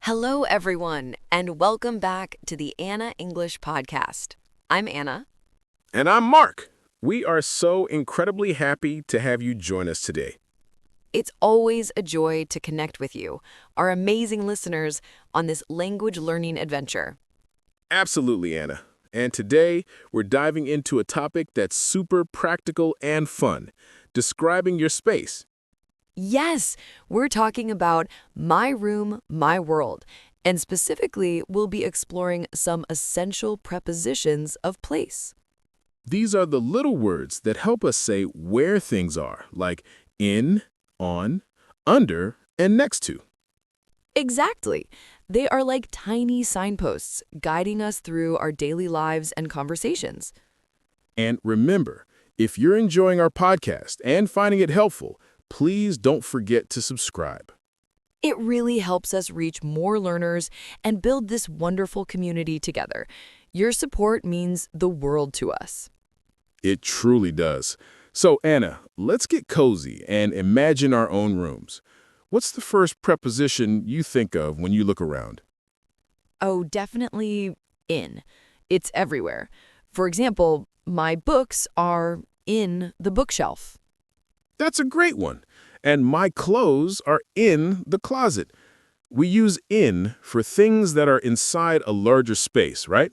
Hello, everyone, and welcome back to the Anna English Podcast. I'm Anna. And I'm Mark. We are so incredibly happy to have you join us today. It's always a joy to connect with you, our amazing listeners, on this language learning adventure. Absolutely, Anna. And today, we're diving into a topic that's super practical and fun, describing your space. Yes, we're talking about My Room, My World, and specifically, we'll be exploring some essential prepositions of place. These are the little words that help us say where things are, like in, on, under, and next to. Exactly. They are like tiny signposts guiding us through our daily lives and conversations. And remember, if you're enjoying our podcast and finding it helpful, please don't forget to subscribe. It really helps us reach more learners and build this wonderful community together. Your support means the world to us. It truly does. So, Anna, let's get cozy and imagine our own rooms. What's the first preposition you think of when you look around? Oh, definitely in. It's everywhere. For example, my books are in the bookshelf. That's a great one. And my clothes are in the closet. We use in for things that are inside a larger space, right?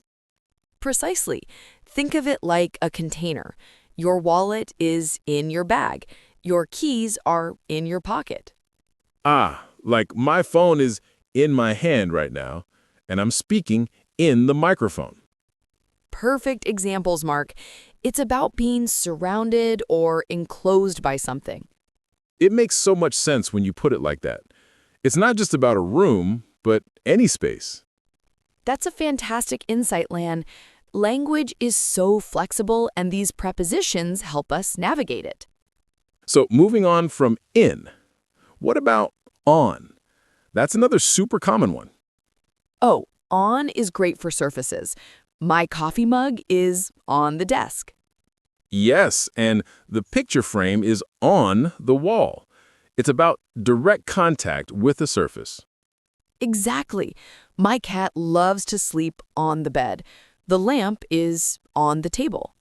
Precisely. Think of it like a container. Your wallet is in your bag. Your keys are in your pocket. Like my phone is in my hand right now, and I'm speaking in the microphone. Perfect examples, Mark. It's about being surrounded or enclosed by something. It makes so much sense when you put it like that. It's not just about a room, but any space. That's a fantastic insight, Lan. Language is so flexible, and these prepositions help us navigate it. So moving on from in, what about on? That's another super common one. Oh, on is great for surfaces. My coffee mug is on the desk. Yes, and the picture frame is on the wall. It's about direct contact with the surface. Exactly. My cat loves to sleep on the bed. The lamp is on the table.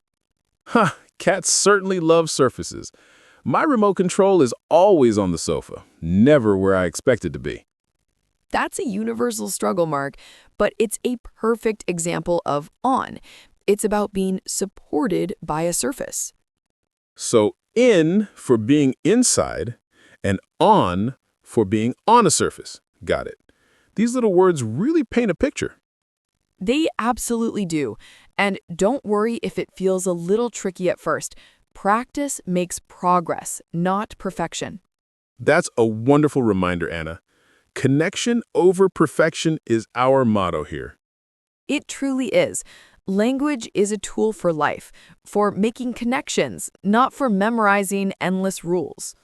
Cats certainly love surfaces. My remote control is always on the sofa, never where I expect it to be. That's a universal struggle, Mark, but it's a perfect example of on. It's about being supported by a surface. So in for being inside and on for being on a surface. Got it. These little words really paint a picture. They absolutely do. And don't worry if it feels a little tricky at first. Practice makes progress, not perfection. That's a wonderful reminder, Anna. Connection over perfection is our motto here. It truly is. Language is a tool for life, for making connections, not for memorizing endless rules.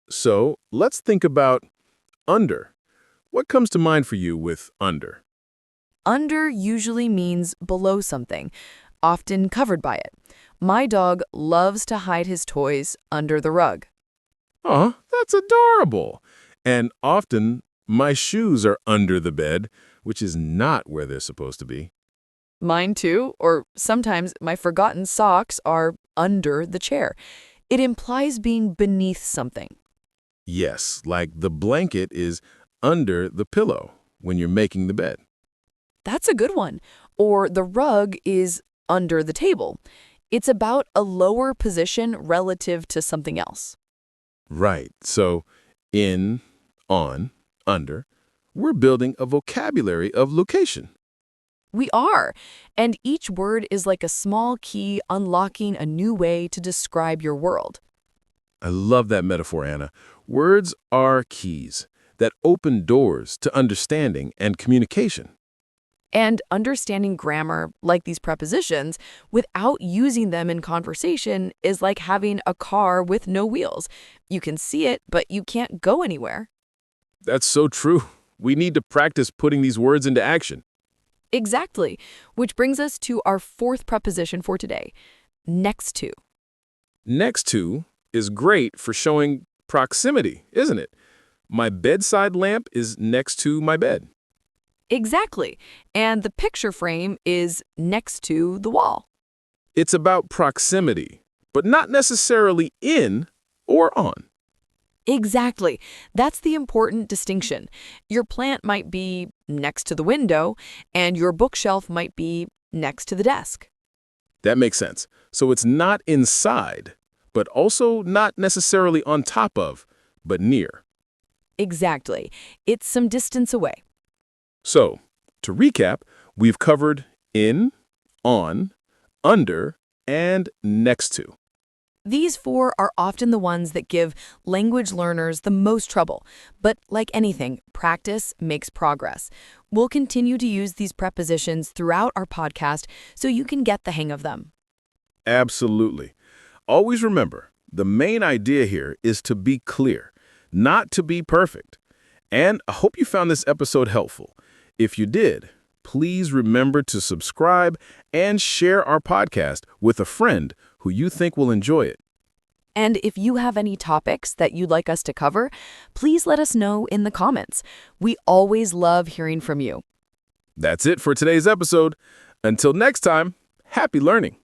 So let's think about under. What comes to mind for you with under? Under usually means below something, often covered by it. My dog loves to hide his toys under the rug. Oh, that's adorable. And often, my shoes are under the bed, which is not where they're supposed to be. Mine too, or sometimes my forgotten socks are under the chair. It implies being beneath something. Yes, like the blanket is under the pillow when you're making the bed. That's a good one. Or the rug is under the table. It's about a lower position relative to something else. Right. So in, on, under, we're building a vocabulary of location. We are. And each word is like a small key unlocking a new way to describe your world. I love that metaphor, Anna. Words are keys that open doors to understanding and communication. And understanding grammar, like these prepositions, without using them in conversation is like having a car with no wheels. You can see it, but you can't go anywhere. That's so true. We need to practice putting these words into action. Exactly. Which brings us to our fourth preposition for today, next to. Next to is great for showing proximity, isn't it? My bedside lamp is next to my bed. Exactly. And the picture frame is next to the wall. It's about proximity, but not necessarily in or on. Exactly. That's the important distinction. Your plant might be next to the window, and your bookshelf might be next to the desk. That makes sense. So it's not inside, but also not necessarily on top of, but near. Exactly. It's some distance away. So, to recap, we've covered in, on, under, and next to. These four are often the ones that give language learners the most trouble. But like anything, practice makes progress. We'll continue to use these prepositions throughout our podcast so you can get the hang of them. Absolutely. Always remember, the main idea here is to be clear, not to be perfect. And I hope you found this episode helpful. If you did, please remember to subscribe and share our podcast with a friend who you think will enjoy it. And if you have any topics that you'd like us to cover, please let us know in the comments. We always love hearing from you. That's it for today's episode. Until next time, happy learning.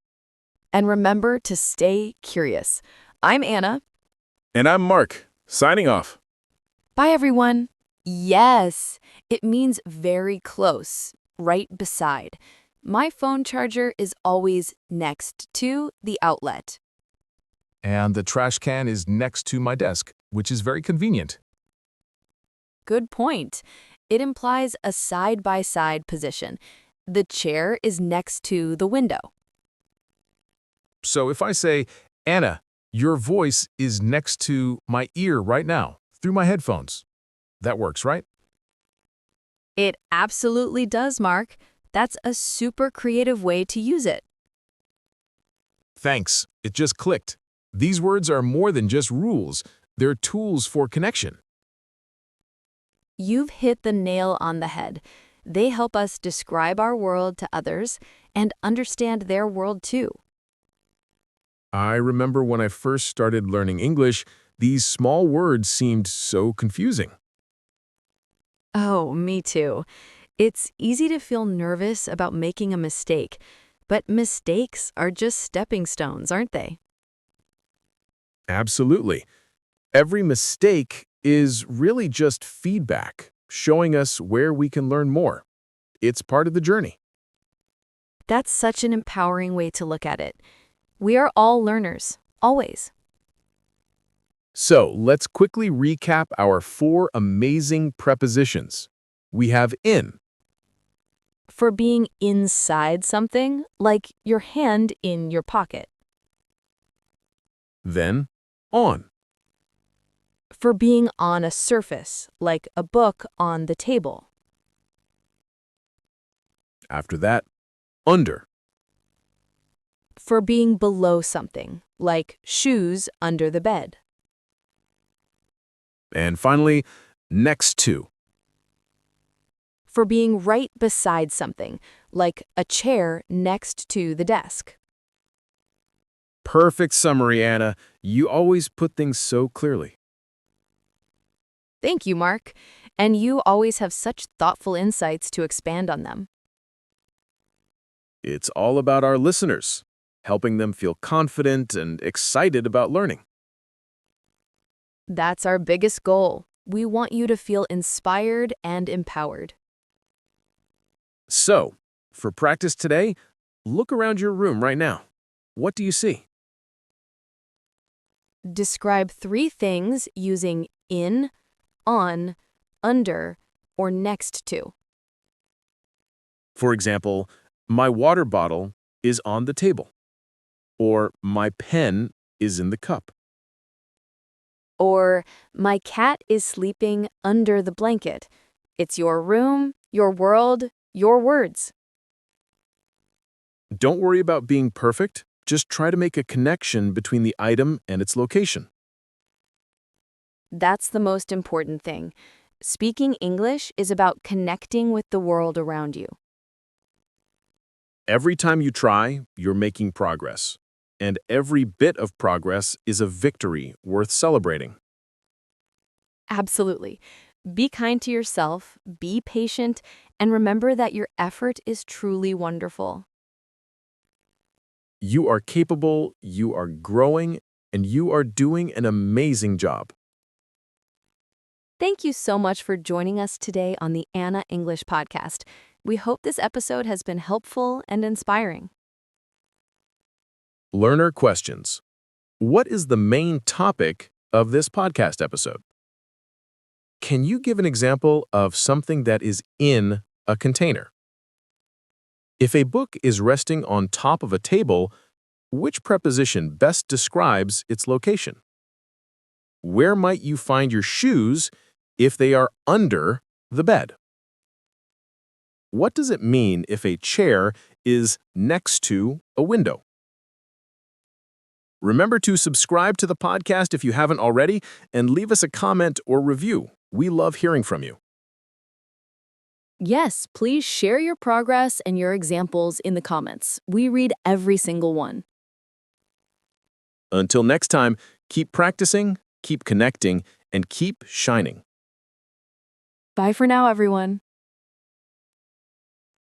And remember to stay curious. I'm Anna. And I'm Mark, signing off. Bye, everyone. Yes, it means very close, right beside. My phone charger is always next to the outlet. And the trash can is next to my desk, which is very convenient. Good point. It implies a side-by-side position. The chair is next to the window. So if I say, Anna, your voice is next to my ear right now, through my headphones, that works, right? It absolutely does, Mark. That's a super creative way to use it. Thanks. It just clicked. These words are more than just rules. They're tools for connection. You've hit the nail on the head. They help us describe our world to others and understand their world too. I remember when I first started learning English, these small words seemed so confusing. Oh, me too. It's easy to feel nervous about making a mistake, but mistakes are just stepping stones, aren't they? Absolutely. Every mistake is really just feedback, showing us where we can learn more. It's part of the journey. That's such an empowering way to look at it. We are all learners, always. So let's quickly recap our 4 amazing prepositions. We have in, For being inside something, like your hand in your pocket. then on, For being on a surface, like a book on the table. after that, under, For being below something, like shoes under the bed. and finally, next to. For being right beside something, like a chair next to the desk. Perfect summary, Anna. You always put things so clearly. Thank you, Mark. And you always have such thoughtful insights to expand on them. It's all about our listeners, helping them feel confident and excited about learning. That's our biggest goal. We want you to feel inspired and empowered. So, for practice today, look around your room right now. What do you see? Describe 3 things using in, on, under, or next to. For example, my water bottle is on the table, or my pen is in the cup. Or, my cat is sleeping under the blanket. It's your room, your world, your words. Don't worry about being perfect. Just try to make a connection between the item and its location. That's the most important thing. Speaking English is about connecting with the world around you. Every time you try, you're making progress. And every bit of progress is a victory worth celebrating. Absolutely. Be kind to yourself, be patient, and remember that your effort is truly wonderful. You are capable, you are growing, and you are doing an amazing job. Thank you so much for joining us today on the Anna English Podcast. We hope this episode has been helpful and inspiring. Learner questions. What is the main topic of this podcast episode? Can you give an example of something that is in a container? If a book is resting on top of a table, which preposition best describes its location? Where might you find your shoes if they are under the bed? What does it mean if a chair is next to a window? Remember to subscribe to the podcast if you haven't already, and leave us a comment or review. We love hearing from you. Yes, please share your progress and your examples in the comments. We read every single one. Until next time, keep practicing, keep connecting, and keep shining. Bye for now, everyone.